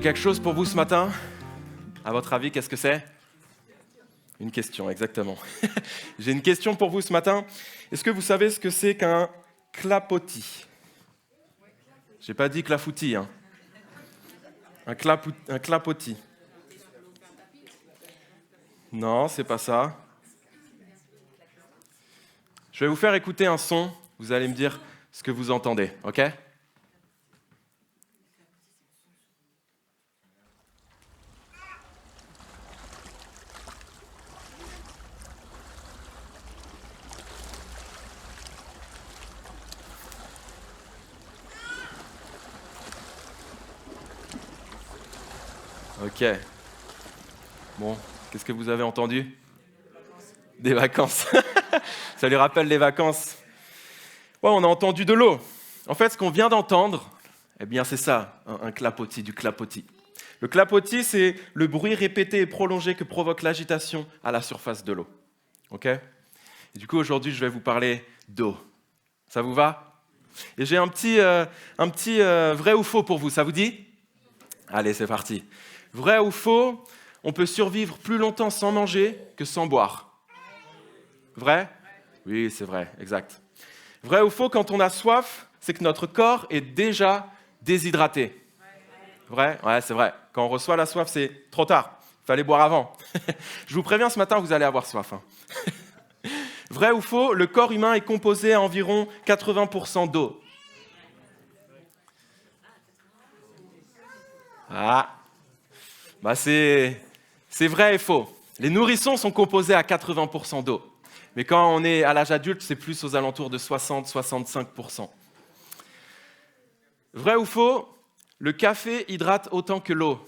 quelque chose pour vous ce matin. À votre avis, qu'est-ce que c'est ? Une question, exactement. J'ai une question pour vous ce matin. Est-ce que vous savez ce que c'est qu'un clapotis ? J'ai pas dit clafoutis, hein. Un clapotis. Non, c'est pas ça. Je vais vous faire écouter un son. Vous allez me dire ce que vous entendez, ok ? Ok. Bon, qu'est-ce que vous avez entendu ? Des vacances. Ça lui rappelle les vacances. Ouais, on a entendu de l'eau. En fait, ce qu'on vient d'entendre, eh bien, c'est ça, un clapotis, du clapotis. Le clapotis, c'est le bruit répété et prolongé que provoque l'agitation à la surface de l'eau. Ok ? Et du coup, aujourd'hui, je vais vous parler d'eau. Ça vous va ? Et j'ai un petit vrai ou faux pour vous. Ça vous dit ? Allez, c'est parti. Vrai ou faux, on peut survivre plus longtemps sans manger que sans boire. Vrai ? Oui, c'est vrai, exact. Vrai ou faux, quand on a soif, c'est que notre corps est déjà déshydraté. Vrai ? Ouais, c'est vrai. Quand on reçoit la soif, c'est trop tard. Il fallait boire avant. Je vous préviens, ce matin, vous allez avoir soif. Vrai ou faux, le corps humain est composé à environ 80% d'eau. Ah, c'est vrai et faux. Les nourrissons sont composés à 80% d'eau. Mais quand on est à l'âge adulte, c'est plus aux alentours de 60-65%. Vrai ou faux, le café hydrate autant que l'eau.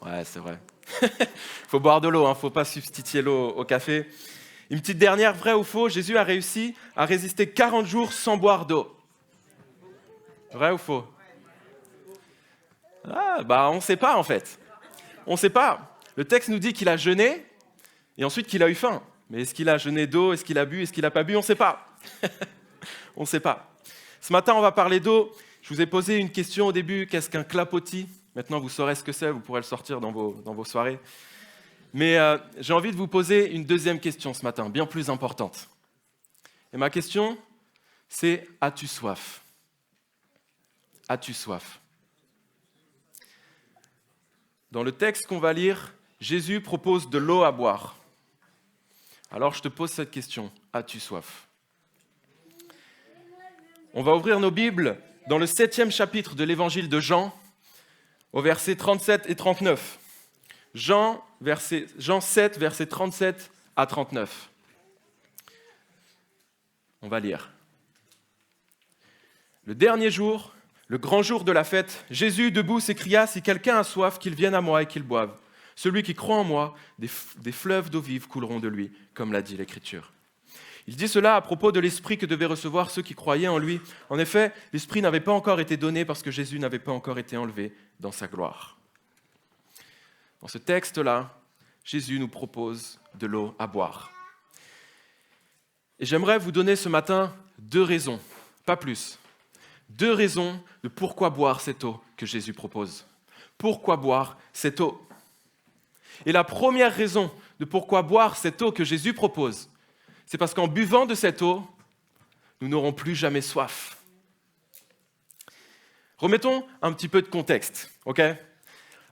Ouais, c'est vrai. Il faut boire de l'eau, il ne faut pas substituer l'eau au café. Une petite dernière, vrai ou faux, Jésus a réussi à résister 40 jours sans boire d'eau. Vrai ou faux ? On ne sait pas en fait. On ne sait pas. Le texte nous dit qu'il a jeûné et ensuite qu'il a eu faim. Mais est-ce qu'il a jeûné d'eau ? Est-ce qu'il a bu ? Est-ce qu'il n'a pas bu ? On ne sait pas. On ne sait pas. Ce matin, on va parler d'eau. Je vous ai posé une question au début. Qu'est-ce qu'un clapotis ? Maintenant, vous saurez ce que c'est. Vous pourrez le sortir dans vos soirées. Mais j'ai envie de vous poser une deuxième question ce matin, bien plus importante. Et ma question, c'est « As-tu soif » ? As-tu soif ? Dans le texte qu'on va lire, Jésus propose de l'eau à boire. Alors je te pose cette question, as-tu soif ? On va ouvrir nos Bibles dans le 7e chapitre de l'évangile de Jean, au versets 37 et 39. Jean 7, versets 37 à 39. On va lire. Le dernier jour, le grand jour de la fête, Jésus, debout, s'écria « Si quelqu'un a soif, qu'il vienne à moi et qu'il boive. Celui qui croit en moi, des fleuves d'eau vive couleront de lui, comme l'a dit l'Écriture. » Il dit cela à propos de l'Esprit que devaient recevoir ceux qui croyaient en lui. En effet, l'Esprit n'avait pas encore été donné parce que Jésus n'avait pas encore été enlevé dans sa gloire. Dans ce texte-là, Jésus nous propose de l'eau à boire. Et j'aimerais vous donner ce matin 2 raisons, pas plus. 2 raisons de pourquoi boire cette eau que Jésus propose. Pourquoi boire cette eau ? Et la première raison de pourquoi boire cette eau que Jésus propose, c'est parce qu'en buvant de cette eau, nous n'aurons plus jamais soif. Remettons un petit peu de contexte, ok ?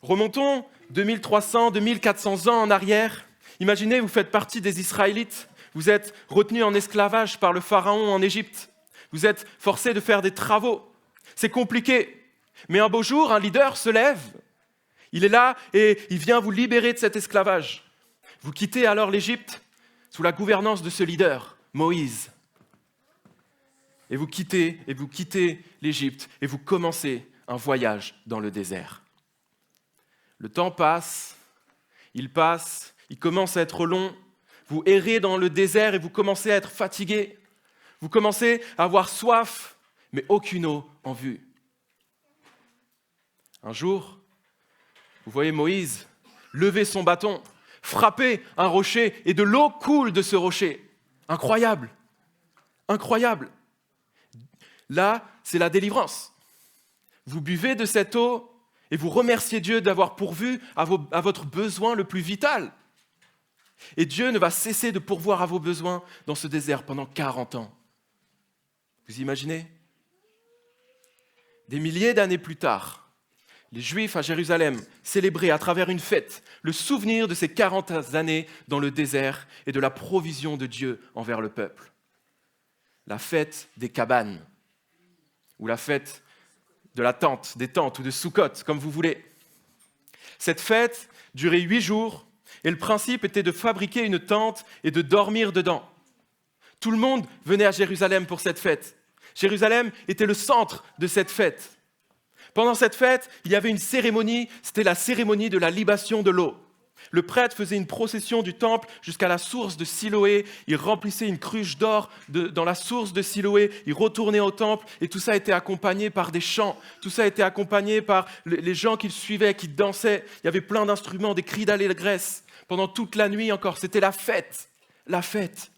Remontons 2300, 2400 ans en arrière. Imaginez, vous faites partie des Israélites. Vous êtes retenus en esclavage par le pharaon en Égypte. Vous êtes forcés de faire des travaux. C'est compliqué. Mais un beau jour, un leader se lève. Il est là et il vient vous libérer de cet esclavage. Vous quittez alors l'Égypte sous la gouvernance de ce leader, Moïse. Et vous quittez l'Égypte et vous commencez un voyage dans le désert. Le temps passe, il commence à être long. Vous errez dans le désert et vous commencez à être fatigué. Vous commencez à avoir soif, mais aucune eau en vue. Un jour, vous voyez Moïse lever son bâton, frapper un rocher et de l'eau coule de ce rocher. Incroyable, incroyable. Là, c'est la délivrance. Vous buvez de cette eau Et vous remerciez Dieu d'avoir pourvu à votre besoin le plus vital. Et Dieu ne va cesser de pourvoir à vos besoins dans ce désert pendant 40 ans. Vous imaginez ? Des milliers d'années plus tard, les Juifs à Jérusalem célébraient à travers une fête le souvenir de ces 40 années dans le désert et de la provision de Dieu envers le peuple. La fête des cabanes, ou la fête de la tente, des tentes ou de Sukkot, comme vous voulez. Cette fête durait 8 jours et le principe était de fabriquer une tente et de dormir dedans. Tout le monde venait à Jérusalem pour cette fête. Jérusalem était le centre de cette fête. Pendant cette fête, il y avait une cérémonie, c'était la cérémonie de la libation de l'eau. Le prêtre faisait une procession du temple jusqu'à la source de Siloé, il remplissait une cruche d'or dans la source de Siloé, il retournait au temple et tout ça était accompagné par des chants, tout ça était accompagné par les gens qui le suivaient, qui dansaient, il y avait plein d'instruments, des cris d'allégresse. Pendant toute la nuit encore, c'était la fête, la fête.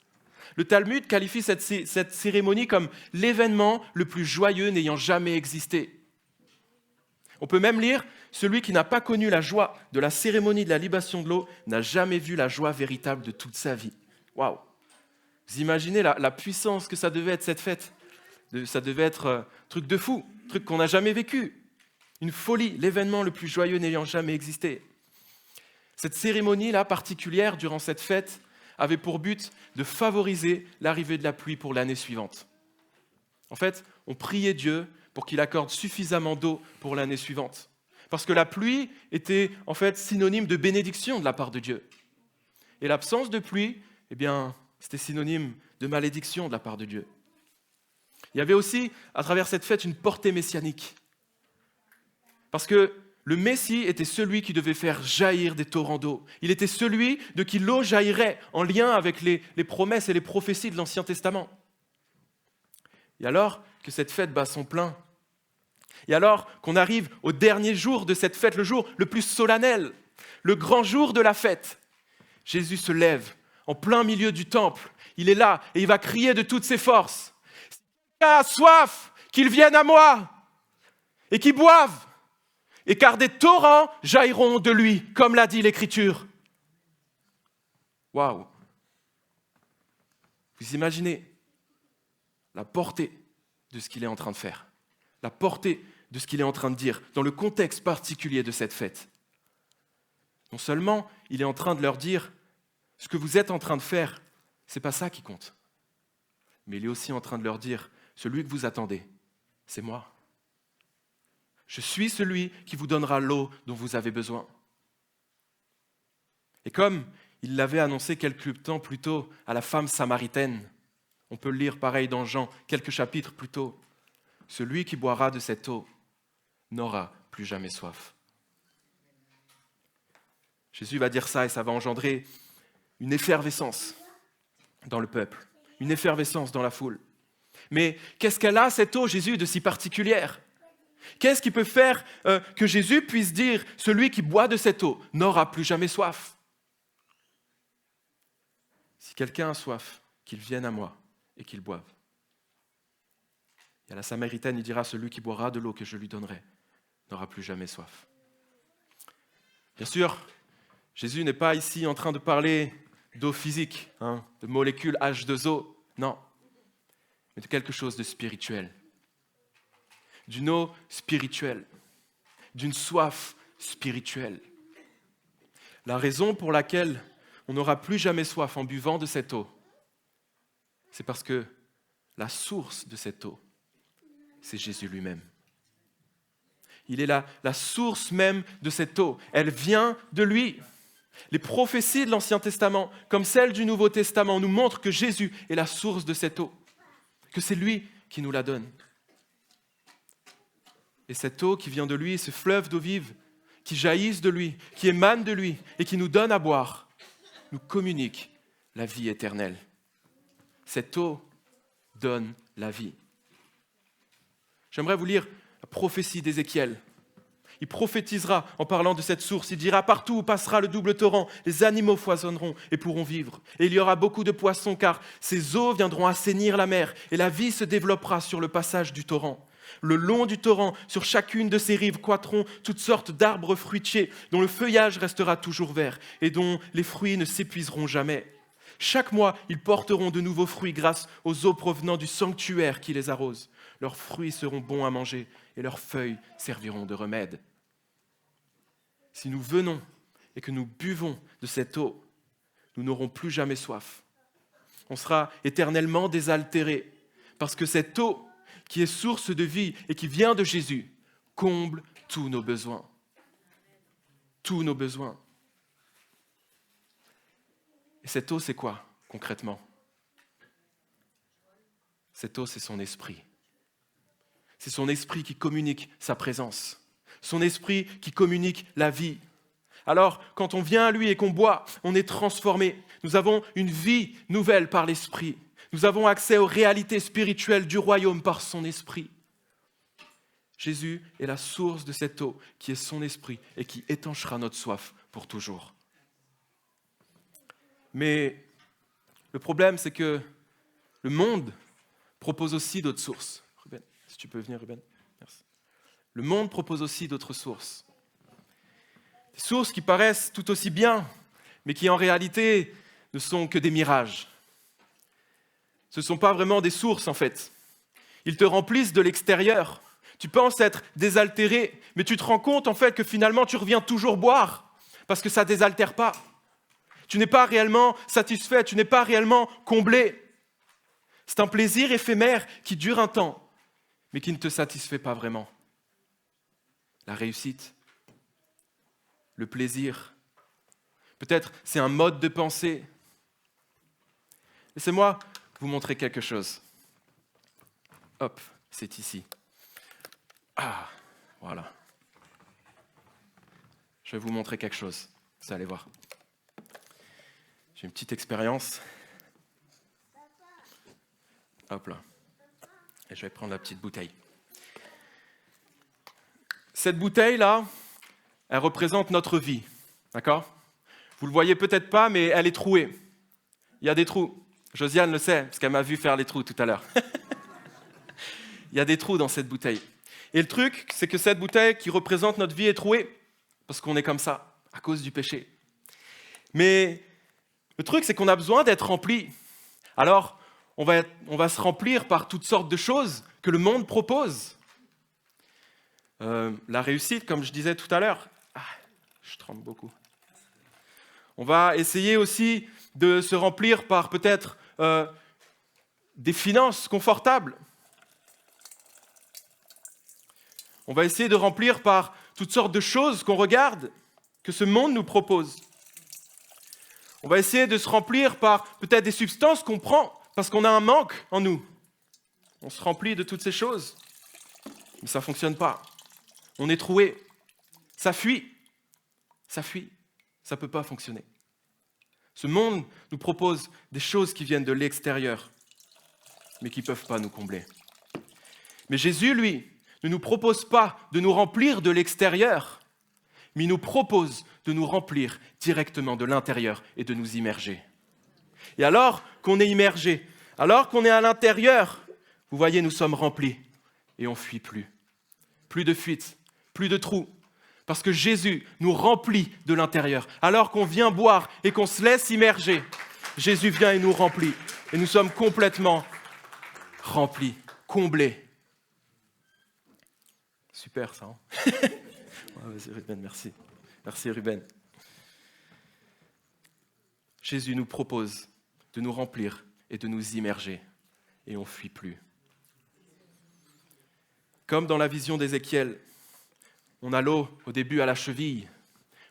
Le Talmud qualifie cette cérémonie comme l'événement le plus joyeux n'ayant jamais existé. On peut même lire « Celui qui n'a pas connu la joie de la cérémonie de la libation de l'eau n'a jamais vu la joie véritable de toute sa vie. » Waouh! Vous imaginez la puissance que ça devait être cette fête? Ça devait être un truc de fou, un truc qu'on n'a jamais vécu. Une folie, l'événement le plus joyeux n'ayant jamais existé. Cette cérémonie-là particulière durant cette fête avait pour but de favoriser l'arrivée de la pluie pour l'année suivante. En fait, on priait Dieu pour qu'il accorde suffisamment d'eau pour l'année suivante. Parce que la pluie était en fait synonyme de bénédiction de la part de Dieu. Et l'absence de pluie, eh bien, c'était synonyme de malédiction de la part de Dieu. Il y avait aussi, à travers cette fête, une portée messianique. Parce que le Messie était celui qui devait faire jaillir des torrents d'eau. Il était celui de qui l'eau jaillirait en lien avec les promesses et les prophéties de l'Ancien Testament. Et alors que cette fête bat son plein, et alors qu'on arrive au dernier jour de cette fête, le jour le plus solennel, le grand jour de la fête, Jésus se lève en plein milieu du temple. Il est là et il va crier de toutes ses forces. « Si quelqu'un a soif, qu'il vienne à moi et qu'il boive. Et car des torrents jailliront de lui, comme l'a dit l'Écriture. » Waouh! Vous imaginez la portée de ce qu'il est en train de faire, la portée de ce qu'il est en train de dire dans le contexte particulier de cette fête. Non seulement il est en train de leur dire ce que vous êtes en train de faire, c'est pas ça qui compte, mais il est aussi en train de leur dire celui que vous attendez, c'est moi. Je suis celui qui vous donnera l'eau dont vous avez besoin. Et comme il l'avait annoncé quelques temps plus tôt à la femme samaritaine, on peut le lire pareil dans Jean, quelques chapitres plus tôt, celui qui boira de cette eau n'aura plus jamais soif. Jésus va dire ça et ça va engendrer une effervescence dans le peuple, une effervescence dans la foule. Mais qu'est-ce qu'elle a, cette eau, Jésus, de si particulière ? Qu'est-ce qui peut faire que Jésus puisse dire « Celui qui boit de cette eau n'aura plus jamais soif » ? Si quelqu'un a soif, qu'il vienne à moi et qu'il boive. Et à la Samaritaine, il dira « Celui qui boira de l'eau que je lui donnerai n'aura plus jamais soif. » Bien sûr, Jésus n'est pas ici en train de parler d'eau physique, de molécules H2O, non, mais de quelque chose de spirituel. D'une eau spirituelle, d'une soif spirituelle. La raison pour laquelle on n'aura plus jamais soif en buvant de cette eau, c'est parce que la source de cette eau, c'est Jésus lui-même. Il est la source même de cette eau. Elle vient de lui. Les prophéties de l'Ancien Testament, comme celles du Nouveau Testament, nous montrent que Jésus est la source de cette eau, que c'est lui qui nous la donne. Et cette eau qui vient de lui, ce fleuve d'eau vive, qui jaillissent de lui, qui émanent de lui et qui nous donne à boire, nous communique la vie éternelle. Cette eau donne la vie. J'aimerais vous lire la prophétie d'Ézéchiel. Il prophétisera en parlant de cette source. Il dira « Partout où passera le double torrent, les animaux foisonneront et pourront vivre. Et il y aura beaucoup de poissons, car ces eaux viendront assainir la mer, et la vie se développera sur le passage du torrent. Le long du torrent, sur chacune de ses rives, croîtront toutes sortes d'arbres fruitiers, dont le feuillage restera toujours vert et dont les fruits ne s'épuiseront jamais. Chaque mois, ils porteront de nouveaux fruits grâce aux eaux provenant du sanctuaire qui les arrose. Leurs fruits seront bons à manger et leurs feuilles serviront de remède. Si nous venons et que nous buvons de cette eau, nous n'aurons plus jamais soif. On sera éternellement désaltérés parce que cette eau qui est source de vie et qui vient de Jésus comble tous nos besoins. Tous nos besoins. Et cette eau, c'est quoi concrètement? Cette eau, c'est son esprit. C'est son esprit qui communique sa présence. Son esprit qui communique la vie. Alors, quand on vient à lui et qu'on boit, on est transformé. Nous avons une vie nouvelle par l'esprit. Nous avons accès aux réalités spirituelles du royaume par son esprit. Jésus est la source de cette eau qui est son esprit et qui étanchera notre soif pour toujours. Mais le problème, c'est que le monde propose aussi d'autres sources. Ruben, si tu peux venir, Ruben. Merci. Le monde propose aussi d'autres sources. Des sources qui paraissent tout aussi bien, mais qui en réalité ne sont que des mirages. Ce ne sont pas vraiment des sources en fait. Ils te remplissent de l'extérieur. Tu penses être désaltéré, mais tu te rends compte en fait que finalement tu reviens toujours boire parce que ça ne désaltère pas. Tu n'es pas réellement satisfait, tu n'es pas réellement comblé. C'est un plaisir éphémère qui dure un temps, mais qui ne te satisfait pas vraiment. La réussite, le plaisir, peut-être c'est un mode de pensée. Laissez-moi vous montrer quelque chose. Hop, c'est ici. Ah, voilà. Je vais vous montrer quelque chose, vous allez voir. J'ai une petite expérience. Hop là. Et je vais prendre la petite bouteille. Cette bouteille-là, elle représente notre vie. D'accord? Vous ne le voyez peut-être pas, mais elle est trouée. Il y a des trous. Josiane le sait, parce qu'elle m'a vu faire les trous tout à l'heure. Il y a des trous dans cette bouteille. Et le truc, c'est que cette bouteille qui représente notre vie est trouée, parce qu'on est comme ça, à cause du péché. Mais le truc, c'est qu'on a besoin d'être rempli. Alors, on va se remplir par toutes sortes de choses que le monde propose. La réussite, comme je disais tout à l'heure. Ah, je tremble beaucoup. On va essayer aussi de se remplir par peut-être des finances confortables. On va essayer de remplir par toutes sortes de choses qu'on regarde, que ce monde nous propose. On va essayer de se remplir par peut-être des substances qu'on prend parce qu'on a un manque en nous. On se remplit de toutes ces choses, mais ça ne fonctionne pas. On est troué, ça fuit, ça ne peut pas fonctionner. Ce monde nous propose des choses qui viennent de l'extérieur, mais qui ne peuvent pas nous combler. Mais Jésus, lui, ne nous propose pas de nous remplir de l'extérieur, mais il nous propose de nous remplir directement de l'intérieur et de nous immerger. Et alors qu'on est immergé, alors qu'on est à l'intérieur, vous voyez, nous sommes remplis et on ne fuit plus. Plus de fuite, plus de trous, parce que Jésus nous remplit de l'intérieur. Alors qu'on vient boire et qu'on se laisse immerger, Jésus vient et nous remplit. Et nous sommes complètement remplis, comblés. Super ça, hein? Vas-y Ruben, merci. Merci Ruben. Jésus nous propose de nous remplir et de nous immerger, et on ne fuit plus. Comme dans la vision d'Ézéchiel, on a l'eau au début à la cheville,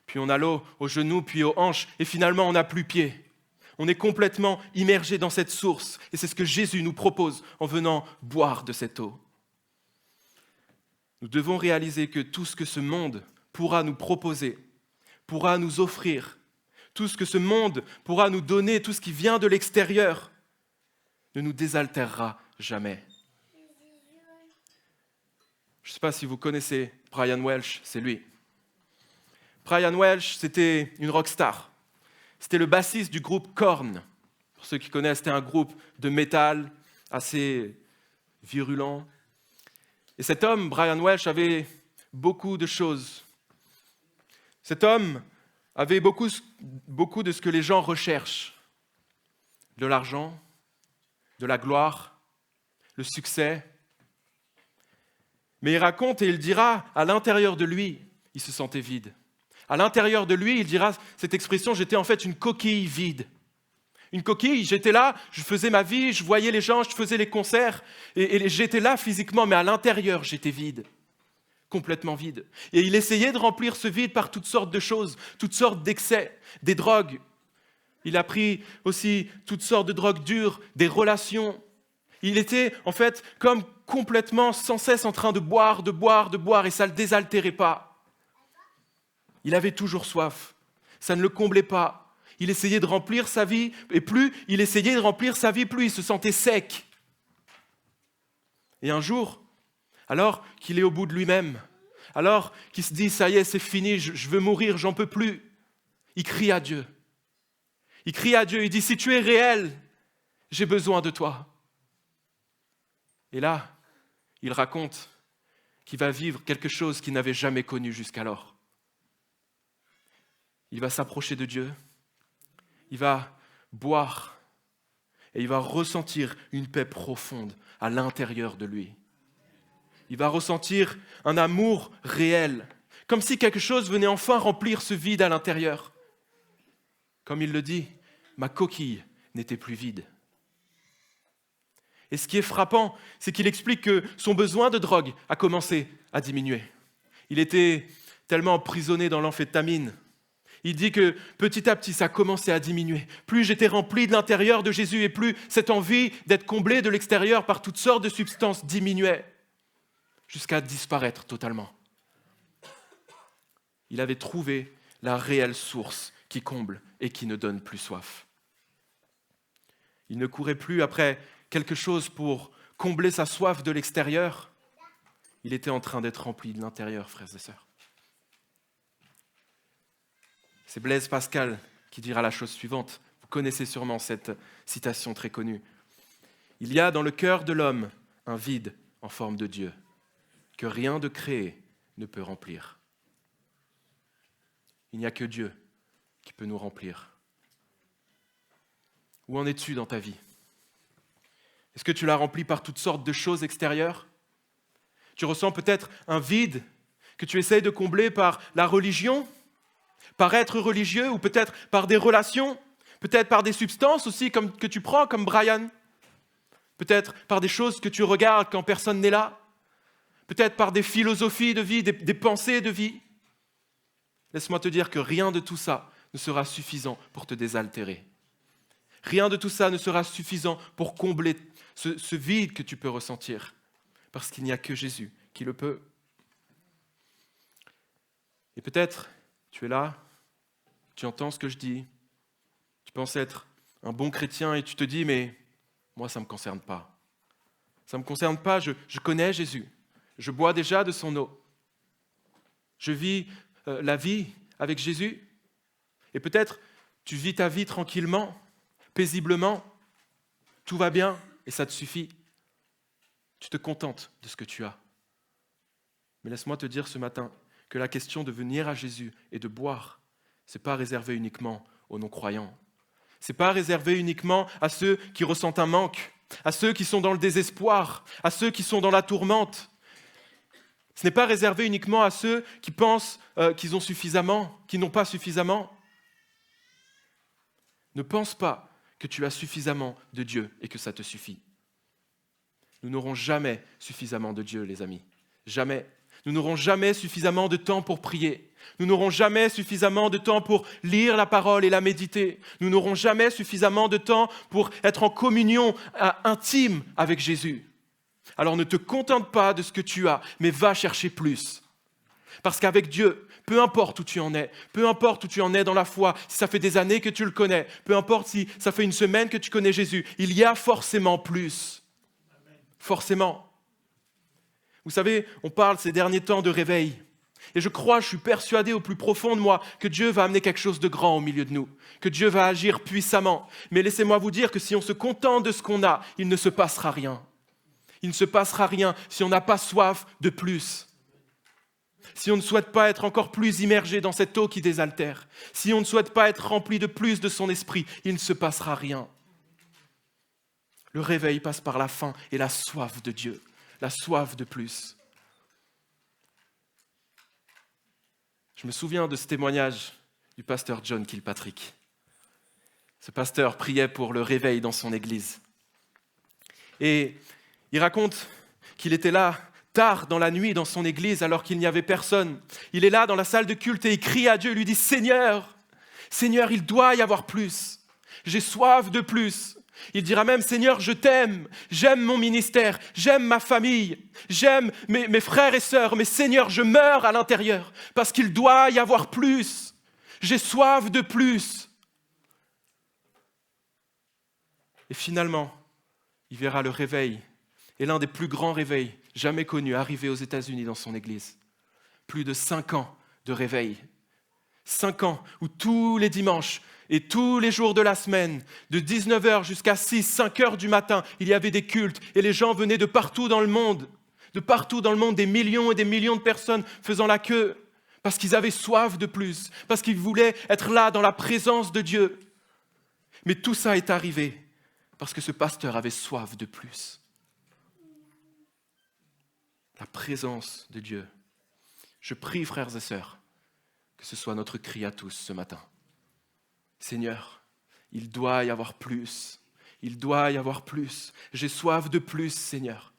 puis on a l'eau aux genoux, puis aux hanches, et finalement on n'a plus pied. On est complètement immergé dans cette source, et c'est ce que Jésus nous propose en venant boire de cette eau. Nous devons réaliser que tout ce que ce monde pourra nous proposer, pourra nous offrir, tout ce que ce monde pourra nous donner, tout ce qui vient de l'extérieur, ne nous désaltérera jamais. Je ne sais pas si vous connaissez Brian Welch, c'est lui. Brian Welch, c'était une rockstar. C'était le bassiste du groupe Korn. Pour ceux qui connaissent, c'était un groupe de métal assez virulent. Et Et cet homme, Brian Welch, avait beaucoup de choses. Cet homme avait beaucoup de ce que les gens recherchent. De l'argent, de la gloire, le succès. Mais il raconte et il dira, à l'intérieur de lui, il se sentait vide. À l'intérieur de lui, il dira cette expression, j'étais en fait une coquille vide. Une coquille, j'étais là, je faisais ma vie, je voyais les gens, je faisais les concerts, et j'étais là physiquement, mais à l'intérieur, j'étais vide, complètement vide. Et il essayait de remplir ce vide par toutes sortes de choses, toutes sortes d'excès, des drogues. Il a pris aussi toutes sortes de drogues dures, des relations. Il était en fait comme complètement sans cesse en train de boire, et ça ne le désaltérait pas. Il avait toujours soif, ça ne le comblait pas. Il essayait de remplir sa vie, et plus il essayait de remplir sa vie, plus il se sentait sec. Et un jour, alors qu'il est au bout de lui-même, alors qu'il se dit, ça y est, c'est fini, je veux mourir, j'en peux plus, il crie à Dieu. Il crie à Dieu, il dit, si tu es réel, j'ai besoin de toi. Et là, il raconte qu'il va vivre quelque chose qu'il n'avait jamais connu jusqu'alors. Il va s'approcher de Dieu. Il va boire et il va ressentir une paix profonde à l'intérieur de lui. Il va ressentir un amour réel, comme si quelque chose venait enfin remplir ce vide à l'intérieur. Comme il le dit, ma coquille n'était plus vide. Et ce qui est frappant, c'est qu'il explique que son besoin de drogue a commencé à diminuer. Il était tellement emprisonné dans l'amphétamine. Il dit que petit à petit, ça a commencé à diminuer. Plus j'étais rempli de l'intérieur de Jésus et plus cette envie d'être comblé de l'extérieur par toutes sortes de substances diminuait jusqu'à disparaître totalement. Il avait trouvé la réelle source qui comble et qui ne donne plus soif. Il ne courait plus après quelque chose pour combler sa soif de l'extérieur. Il était en train d'être rempli de l'intérieur, frères et sœurs. C'est Blaise Pascal qui dira la chose suivante. Vous connaissez sûrement cette citation très connue. Il y a dans le cœur de l'homme un vide en forme de Dieu que rien de créé ne peut remplir. Il n'y a que Dieu qui peut nous remplir. Où en es-tu dans ta vie ? Est-ce que tu l'as rempli par toutes sortes de choses extérieures ? Tu ressens peut-être un vide que tu essayes de combler par la religion ? Par être religieux ou peut-être par des relations, peut-être par des substances aussi que tu prends comme Brian, peut-être par des choses que tu regardes quand personne n'est là, peut-être par des philosophies de vie, des pensées de vie. Laisse-moi te dire que rien de tout ça ne sera suffisant pour te désaltérer. Rien de tout ça ne sera suffisant pour combler ce vide que tu peux ressentir, parce qu'il n'y a que Jésus qui le peut. Et peut-être tu es là, tu entends ce que je dis, tu penses être un bon chrétien et tu te dis, mais moi, ça ne me concerne pas. Ça ne me concerne pas, je connais Jésus, je bois déjà de son eau. Je vis la vie avec Jésus. Et peut-être tu vis ta vie tranquillement, paisiblement, tout va bien et ça te suffit. Tu te contentes de ce que tu as. Mais laisse-moi te dire ce matin, que la question de venir à Jésus et de boire, ce n'est pas réservé uniquement aux non-croyants. Ce n'est pas réservé uniquement à ceux qui ressentent un manque, à ceux qui sont dans le désespoir, à ceux qui sont dans la tourmente. Ce n'est pas réservé uniquement à ceux qui pensent qu'ils ont suffisamment, qui n'ont pas suffisamment. Ne pense pas que tu as suffisamment de Dieu et que ça te suffit. Nous n'aurons jamais suffisamment de Dieu, les amis. Jamais. Nous n'aurons jamais suffisamment de temps pour prier. Nous n'aurons jamais suffisamment de temps pour lire la parole et la méditer. Nous n'aurons jamais suffisamment de temps pour être en communion intime avec Jésus. Alors ne te contente pas de ce que tu as, mais va chercher plus. Parce qu'avec Dieu, peu importe où tu en es, peu importe où tu en es dans la foi, si ça fait des années que tu le connais, peu importe si ça fait une semaine que tu connais Jésus, il y a forcément plus. Forcément. Vous savez, on parle ces derniers temps de réveil. Et je suis persuadé au plus profond de moi que Dieu va amener quelque chose de grand au milieu de nous, que Dieu va agir puissamment. Mais laissez-moi vous dire que si on se contente de ce qu'on a, il ne se passera rien. Il ne se passera rien si on n'a pas soif de plus. Si on ne souhaite pas être encore plus immergé dans cette eau qui désaltère, si on ne souhaite pas être rempli de plus de son esprit, il ne se passera rien. Le réveil passe par la faim et la soif de Dieu, la soif de plus. Je me souviens de ce témoignage du pasteur John Kilpatrick. Ce pasteur priait pour le réveil dans son église. Et il raconte qu'il était là tard dans la nuit dans son église alors qu'il n'y avait personne. Il est là dans la salle de culte et il crie à Dieu, il lui dit « Seigneur, Seigneur, il doit y avoir plus. J'ai soif de plus. » Il dira même « Seigneur, je t'aime, j'aime mon ministère, j'aime ma famille, j'aime mes frères et sœurs, mais Seigneur, je meurs à l'intérieur parce qu'il doit y avoir plus. J'ai soif de plus. » Et finalement, il verra le réveil, et l'un des plus grands réveils jamais connus arriver aux États-Unis dans son église. Plus de 5 ans de réveil. 5 ans où tous les dimanches et tous les jours de la semaine, de 19h jusqu'à 6, 5 heures du matin, il y avait des cultes et les gens venaient de partout dans le monde. De partout dans le monde, des millions et des millions de personnes faisant la queue parce qu'ils avaient soif de plus, parce qu'ils voulaient être là dans la présence de Dieu. Mais tout ça est arrivé parce que ce pasteur avait soif de plus. La présence de Dieu. Je prie, frères et sœurs, que ce soit notre cri à tous ce matin. Seigneur, il doit y avoir plus. Il doit y avoir plus. J'ai soif de plus, Seigneur.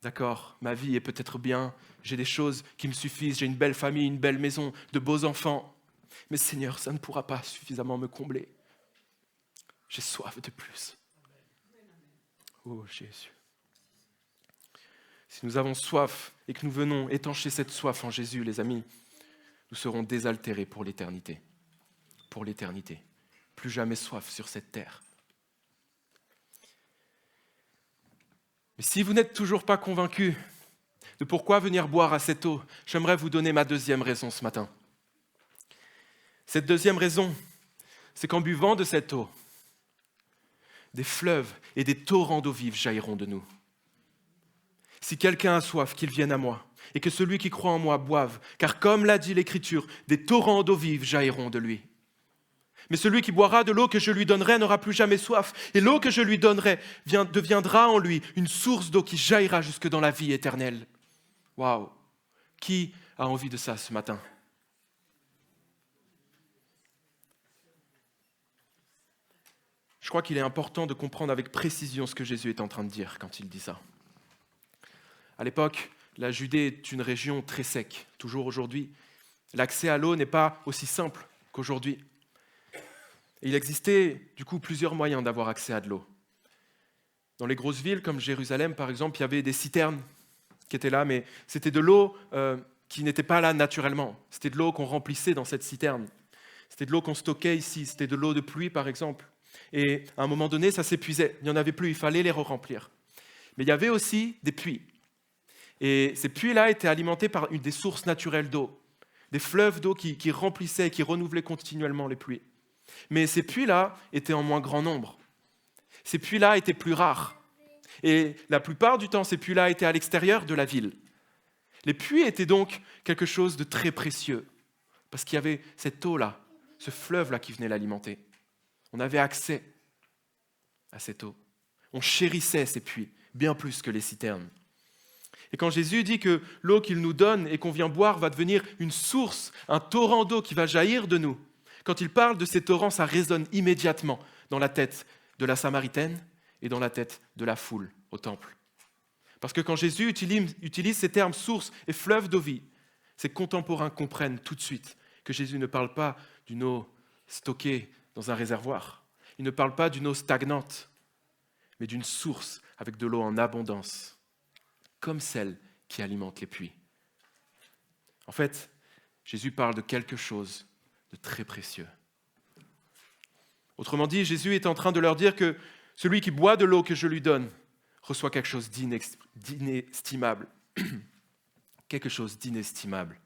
D'accord, ma vie est peut-être bien, j'ai des choses qui me suffisent, j'ai une belle famille, une belle maison, de beaux enfants. Mais Seigneur, ça ne pourra pas suffisamment me combler. J'ai soif de plus. Oh Jésus. Si nous avons soif et que nous venons étancher cette soif en Jésus, les amis, nous serons désaltérés pour l'éternité. Pour l'éternité. Plus jamais soif sur cette terre. Mais si vous n'êtes toujours pas convaincus de pourquoi venir boire à cette eau, j'aimerais vous donner ma deuxième raison ce matin. Cette deuxième raison, c'est qu'en buvant de cette eau, des fleuves et des torrents d'eau vive jailliront de nous. Si quelqu'un a soif, qu'il vienne à moi, et que celui qui croit en moi boive, car comme l'a dit l'Écriture, des torrents d'eau vive jailliront de lui. Mais celui qui boira de l'eau que je lui donnerai n'aura plus jamais soif, et l'eau que je lui donnerai deviendra en lui une source d'eau qui jaillira jusque dans la vie éternelle. Waouh! Qui a envie de ça ce matin? Je crois qu'il est important de comprendre avec précision ce que Jésus est en train de dire quand il dit ça. À l'époque, la Judée est une région très sec, toujours aujourd'hui. L'accès à l'eau n'est pas aussi simple qu'aujourd'hui. Et il existait du coup plusieurs moyens d'avoir accès à de l'eau. Dans les grosses villes comme Jérusalem, par exemple, il y avait des citernes qui étaient là, mais c'était de l'eau qui n'était pas là naturellement. C'était de l'eau qu'on remplissait dans cette citerne. C'était de l'eau qu'on stockait ici. C'était de l'eau de pluie, par exemple. Et à un moment donné, ça s'épuisait. Il n'y en avait plus, il fallait les re-remplir. Mais il y avait aussi des puits. Et ces puits-là étaient alimentés par des sources naturelles d'eau, des fleuves d'eau qui remplissaient, qui renouvelaient continuellement les pluies. Mais ces puits-là étaient en moins grand nombre. Ces puits-là étaient plus rares. Et la plupart du temps, ces puits-là étaient à l'extérieur de la ville. Les puits étaient donc quelque chose de très précieux, parce qu'il y avait cette eau-là, ce fleuve-là qui venait l'alimenter. On avait accès à cette eau. On chérissait ces puits, bien plus que les citernes. Et quand Jésus dit que l'eau qu'il nous donne et qu'on vient boire va devenir une source, un torrent d'eau qui va jaillir de nous, quand il parle de ces torrents, ça résonne immédiatement dans la tête de la Samaritaine et dans la tête de la foule au temple. Parce que quand Jésus utilise ces termes source et fleuve d'eau vie, ses contemporains comprennent tout de suite que Jésus ne parle pas d'une eau stockée dans un réservoir. Il ne parle pas d'une eau stagnante, mais d'une source avec de l'eau en abondance, comme celle qui alimente les puits. En fait, Jésus parle de quelque chose de très précieux. Autrement dit, Jésus est en train de leur dire que celui qui boit de l'eau que je lui donne reçoit quelque chose d'inestimable. Quelque chose d'inestimable.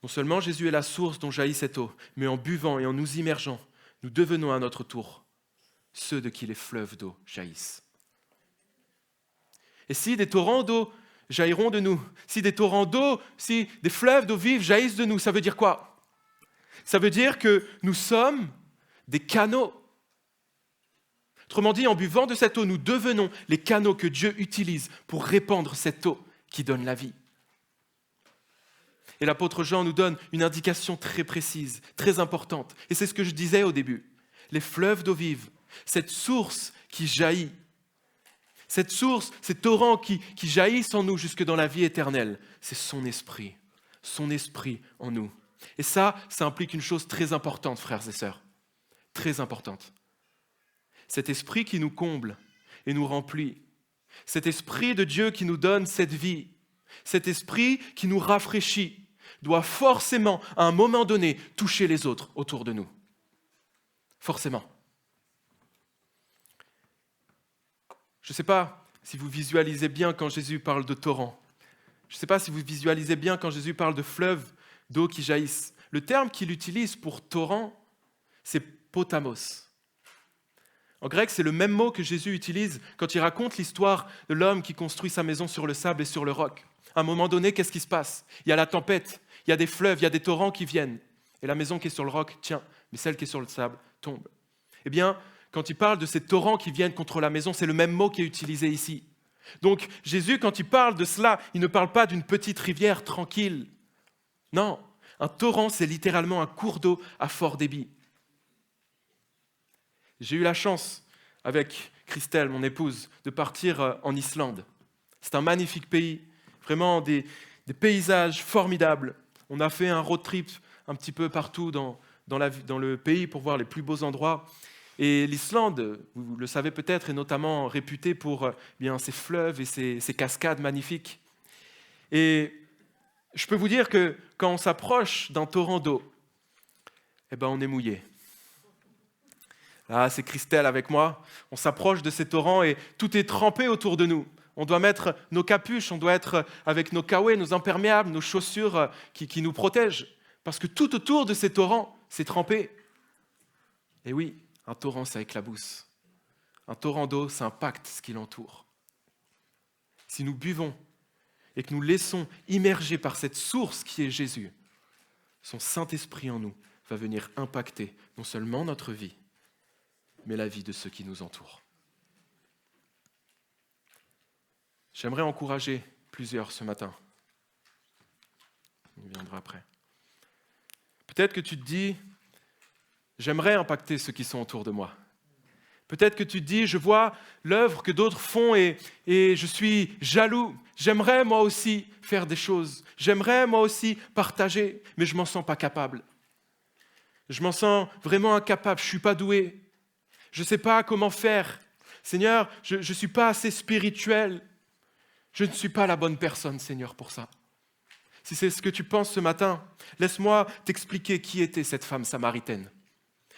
Non seulement Jésus est la source dont jaillit cette eau, mais en buvant et en nous immergeant, nous devenons à notre tour ceux de qui les fleuves d'eau jaillissent. Et si des torrents d'eau jailliront de nous, si des torrents d'eau, si des fleuves d'eau vive jaillissent de nous, ça veut dire quoi? Ça veut dire que nous sommes des canaux. Autrement dit, en buvant de cette eau, nous devenons les canaux que Dieu utilise pour répandre cette eau qui donne la vie. Et l'apôtre Jean nous donne une indication très précise, très importante. Et c'est ce que je disais au début. Les fleuves d'eau vive, cette source qui jaillit, cette source, ces torrents qui jaillissent en nous jusque dans la vie éternelle, c'est son esprit en nous. Et ça implique une chose très importante, frères et sœurs, très importante. Cet esprit qui nous comble et nous remplit, cet esprit de Dieu qui nous donne cette vie, cet esprit qui nous rafraîchit, doit forcément, à un moment donné, toucher les autres autour de nous. Forcément. Je ne sais pas si vous visualisez bien quand Jésus parle de torrent. Je ne sais pas si vous visualisez bien quand Jésus parle de fleuves d'eau qui jaillissent. Le terme qu'il utilise pour torrent, c'est potamos. En grec, c'est le même mot que Jésus utilise quand il raconte l'histoire de l'homme qui construit sa maison sur le sable et sur le roc. À un moment donné, qu'est-ce qui se passe? Il y a la tempête, il y a des fleuves, il y a des torrents qui viennent. Et la maison qui est sur le roc tient, mais celle qui est sur le sable tombe. Eh bien, quand il parle de ces torrents qui viennent contre la maison, c'est le même mot qui est utilisé ici. Donc Jésus, quand il parle de cela, il ne parle pas d'une petite rivière tranquille. Non, un torrent, c'est littéralement un cours d'eau à fort débit. J'ai eu la chance, avec Christelle, mon épouse, de partir en Islande. C'est un magnifique pays, vraiment des paysages formidables. On a fait un road trip un petit peu partout dans le pays pour voir les plus beaux endroits. Et l'Islande, vous le savez peut-être, est notamment réputée pour ses fleuves et ses cascades magnifiques. Et je peux vous dire que quand on s'approche d'un torrent d'eau, on est mouillé. Là, c'est Christelle avec moi. On s'approche de ces torrents et tout est trempé autour de nous. On doit mettre nos capuches, on doit être avec nos kawés, nos imperméables, nos chaussures qui nous protègent. Parce que tout autour de ces torrents, c'est trempé. Et oui, un torrent, ça éclabousse. Un torrent d'eau, ça impacte ce qui l'entoure. Si nous buvons et que nous laissons immerger par cette source qui est Jésus, son Saint-Esprit en nous va venir impacter non seulement notre vie, mais la vie de ceux qui nous entourent. J'aimerais encourager plusieurs ce matin. On y viendra après. Peut-être que tu te dis, j'aimerais impacter ceux qui sont autour de moi. Peut-être que tu te dis, je vois l'œuvre que d'autres font et je suis jaloux. J'aimerais moi aussi faire des choses. J'aimerais moi aussi partager, mais je ne m'en sens pas capable. Je m'en sens vraiment incapable, je ne suis pas doué. Je ne sais pas comment faire. Seigneur, je ne suis pas assez spirituel. Je ne suis pas la bonne personne, Seigneur, pour ça. Si c'est ce que tu penses ce matin, laisse-moi t'expliquer qui était cette femme samaritaine.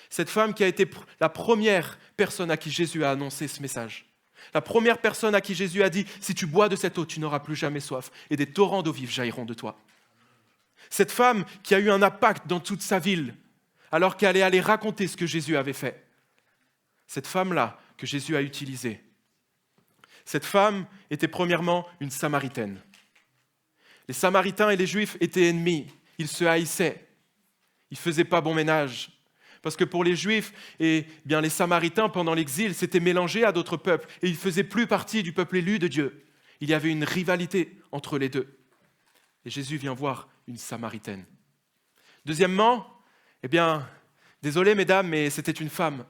Cette femme qui a été la première personne à qui Jésus a annoncé ce message. La première personne à qui Jésus a dit « Si tu bois de cette eau, tu n'auras plus jamais soif et des torrents d'eau vive jailliront de toi. » Cette femme qui a eu un impact dans toute sa ville alors qu'elle est allée raconter ce que Jésus avait fait. Cette femme-là que Jésus a utilisée. Cette femme était premièrement une Samaritaine. Les Samaritains et les Juifs étaient ennemis. Ils se haïssaient. Ils ne faisaient pas bon ménage. Parce que pour les Juifs, les Samaritains, pendant l'exil, s'étaient mélangés à d'autres peuples et ils ne faisaient plus partie du peuple élu de Dieu. Il y avait une rivalité entre les deux. Et Jésus vient voir une Samaritaine. Deuxièmement, désolé mesdames, mais c'était une femme.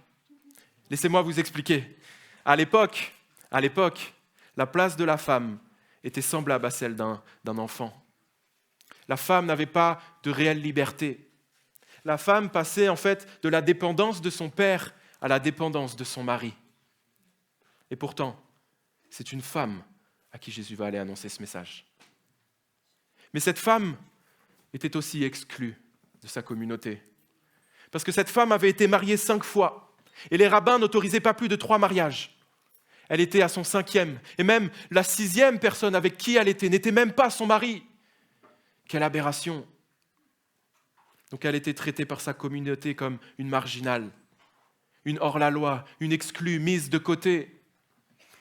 Laissez-moi vous expliquer. À l'époque, la place de la femme était semblable à celle d'un enfant. La femme n'avait pas de réelle liberté. La femme passait en fait de la dépendance de son père à la dépendance de son mari. Et pourtant, c'est une femme à qui Jésus va aller annoncer ce message. Mais cette femme était aussi exclue de sa communauté. Parce que cette femme avait été mariée 5 fois. Et les rabbins n'autorisaient pas plus de 3 mariages. Elle était à son 5e. Et même la 6e personne avec qui elle était n'était même pas son mari. Quelle aberration! Donc elle était traitée par sa communauté comme une marginale. une hors-la-loi, une exclue, mise de côté.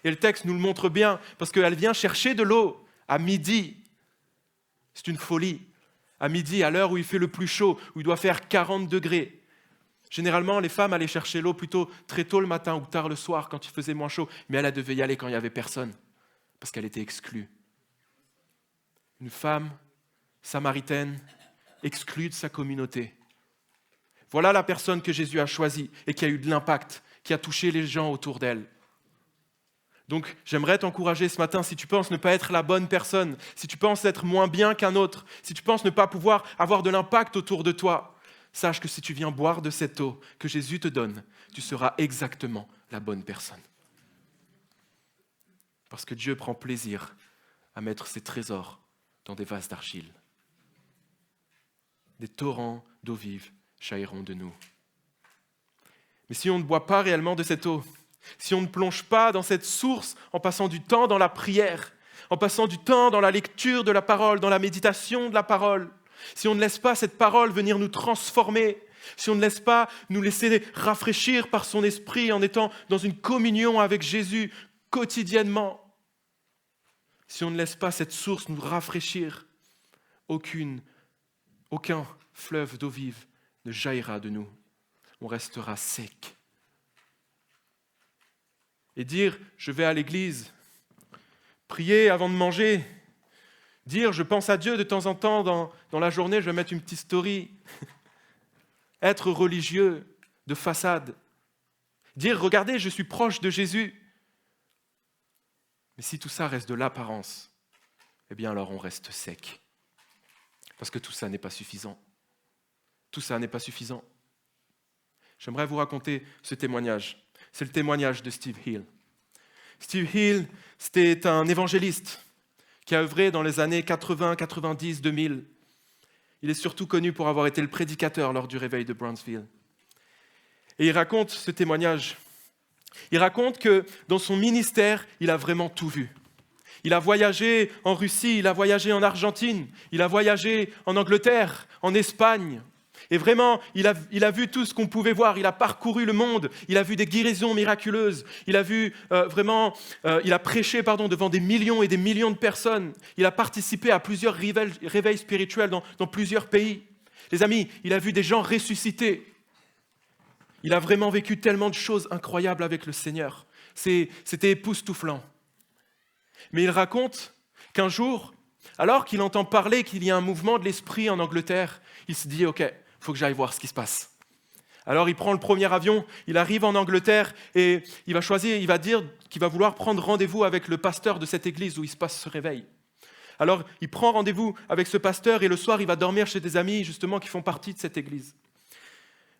Et le texte nous le montre bien, parce qu'elle vient chercher de l'eau à midi. C'est une folie. À midi, à l'heure où il fait le plus chaud, où il doit faire 40 degrés. Généralement, les femmes allaient chercher l'eau plutôt très tôt le matin ou tard le soir, quand il faisait moins chaud. Mais elle devait y aller quand il n'y avait personne, parce qu'elle était exclue. Une femme samaritaine, exclue de sa communauté. Voilà la personne que Jésus a choisie et qui a eu de l'impact, qui a touché les gens autour d'elle. Donc, j'aimerais t'encourager ce matin, si tu penses ne pas être la bonne personne, si tu penses être moins bien qu'un autre, si tu penses ne pas pouvoir avoir de l'impact autour de toi, sache que si tu viens boire de cette eau que Jésus te donne, tu seras exactement la bonne personne. Parce que Dieu prend plaisir à mettre ses trésors dans des vases d'argile. Des torrents d'eau vive jailliront de nous. Mais si on ne boit pas réellement de cette eau, si on ne plonge pas dans cette source en passant du temps dans la prière, en passant du temps dans la lecture de la parole, dans la méditation de la parole, si on ne laisse pas cette parole venir nous transformer, si on ne laisse pas nous laisser rafraîchir par son esprit en étant dans une communion avec Jésus quotidiennement, si on ne laisse pas cette source nous rafraîchir, aucun fleuve d'eau vive ne jaillira de nous. On restera sec. Et dire « je vais à l'église », prier avant de manger, dire « je pense à Dieu de temps en temps dans la journée, je vais mettre une petite story », être religieux de façade, dire « regardez, je suis proche de Jésus ». Mais si tout ça reste de l'apparence, eh bien alors on reste sec. Parce que tout ça n'est pas suffisant. Tout ça n'est pas suffisant. J'aimerais vous raconter ce témoignage. C'est le témoignage de Steve Hill. Steve Hill, c'était un évangéliste qui a œuvré dans les années 80, 90, 2000. Il est surtout connu pour avoir été le prédicateur lors du réveil de Brownsville. Et il raconte ce témoignage. Il raconte que dans son ministère, il a vraiment tout vu. Il a voyagé en Russie, il a voyagé en Argentine, il a voyagé en Angleterre, en Espagne. Et vraiment, il a vu tout ce qu'on pouvait voir. Il a parcouru le monde. Il a vu des guérisons miraculeuses. Il a vu il a prêché devant des millions et des millions de personnes. Il a participé à plusieurs réveils spirituels dans plusieurs pays. Les amis, il a vu des gens ressuscités. Il a vraiment vécu tellement de choses incroyables avec le Seigneur. C'était époustouflant. Mais il raconte qu'un jour, alors qu'il entend parler qu'il y a un mouvement de l'esprit en Angleterre, il se dit « Ok, il faut que j'aille voir ce qui se passe ». Alors il prend le premier avion, il arrive en Angleterre et il va dire qu'il va vouloir prendre rendez-vous avec le pasteur de cette église où il se passe ce réveil. Alors il prend rendez-vous avec ce pasteur et le soir il va dormir chez des amis justement qui font partie de cette église.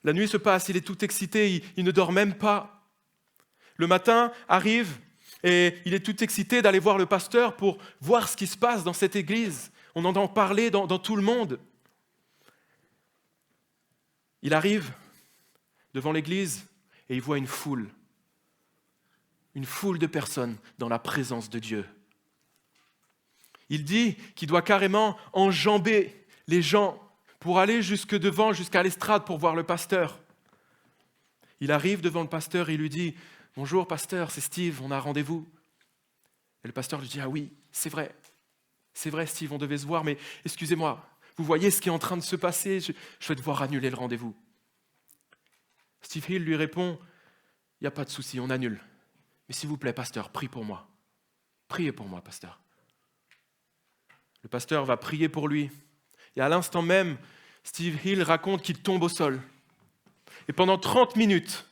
La nuit se passe, il est tout excité, il ne dort même pas. Le matin arrive et il est tout excité d'aller voir le pasteur pour voir ce qui se passe dans cette église. On entend parler dans tout le monde. Il arrive devant l'église et il voit une foule de personnes dans la présence de Dieu. Il dit qu'il doit carrément enjamber les gens pour aller jusqu'à l'estrade pour voir le pasteur. Il arrive devant le pasteur et il lui dit « Bonjour pasteur, c'est Steve, on a rendez-vous ». Et le pasteur lui dit « Ah oui, c'est vrai Steve, on devait se voir, mais excusez-moi, vous voyez ce qui est en train de se passer, je vais devoir annuler le rendez-vous ». Steve Hill lui répond « Il n'y a pas de souci, on annule. Mais s'il vous plaît, pasteur, prie pour moi. Priez pour moi, pasteur. » Le pasteur va prier pour lui. Et à l'instant même, Steve Hill raconte qu'il tombe au sol. Et pendant 30 minutes,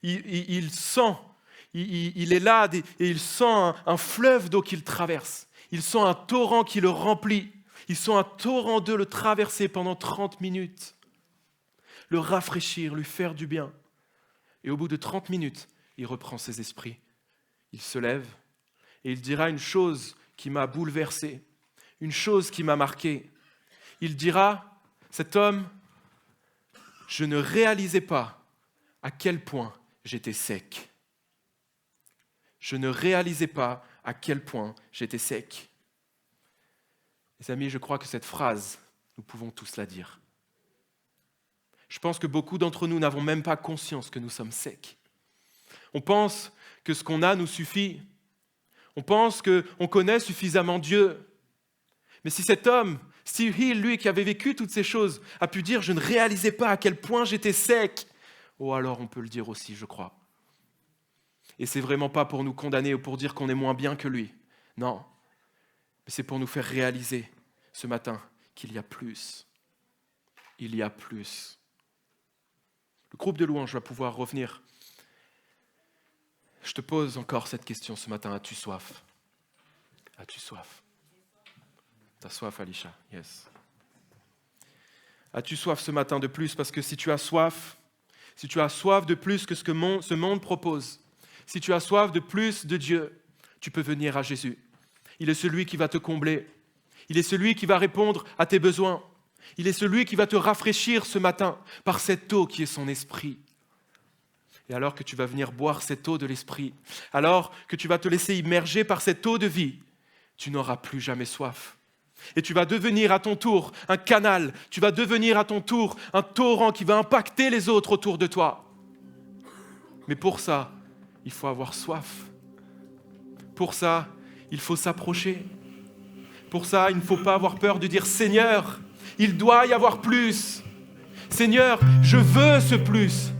il est là et il sent un fleuve d'eau qu'il traverse. Il sent un torrent qui le remplit. Il sent un torrent d'eau le traverser pendant 30 minutes. Le rafraîchir, lui faire du bien. Et au bout de 30 minutes, il reprend ses esprits. Il se lève et il dira une chose qui m'a bouleversé, une chose qui m'a marqué. Il dira, cet homme, je ne réalisais pas à quel point j'étais sec. Je ne réalisais pas à quel point j'étais sec. Les amis, je crois que cette phrase, nous pouvons tous la dire. Je pense que beaucoup d'entre nous n'avons même pas conscience que nous sommes secs. On pense que ce qu'on a nous suffit. On pense qu'on connaît suffisamment Dieu. Mais si cet homme, Steve Hill, lui qui avait vécu toutes ces choses, a pu dire « je ne réalisais pas à quel point j'étais sec », oh alors on peut le dire aussi, je crois. Et c'est vraiment pas pour nous condamner ou pour dire qu'on est moins bien que lui. Non, mais c'est pour nous faire réaliser ce matin qu'il y a plus. Il y a plus. Le groupe de louanges va pouvoir revenir. Je te pose encore cette question ce matin. As-tu soif? As-tu soif? T'as soif, Alisha? Yes. As-tu soif ce matin de plus? Parce que si tu as soif de plus que ce que ce monde propose, si tu as soif de plus de Dieu, tu peux venir à Jésus. Il est celui qui va te combler. Il est celui qui va répondre à tes besoins. Il est celui qui va te rafraîchir ce matin par cette eau qui est son esprit. Et alors que tu vas venir boire cette eau de l'esprit, alors que tu vas te laisser immerger par cette eau de vie, tu n'auras plus jamais soif. Et tu vas devenir à ton tour un canal, tu vas devenir à ton tour un torrent qui va impacter les autres autour de toi. Mais pour ça, il faut avoir soif. Pour ça, il faut s'approcher. Pour ça, il ne faut pas avoir peur de dire « Seigneur, il doit y avoir plus. Seigneur, je veux ce plus.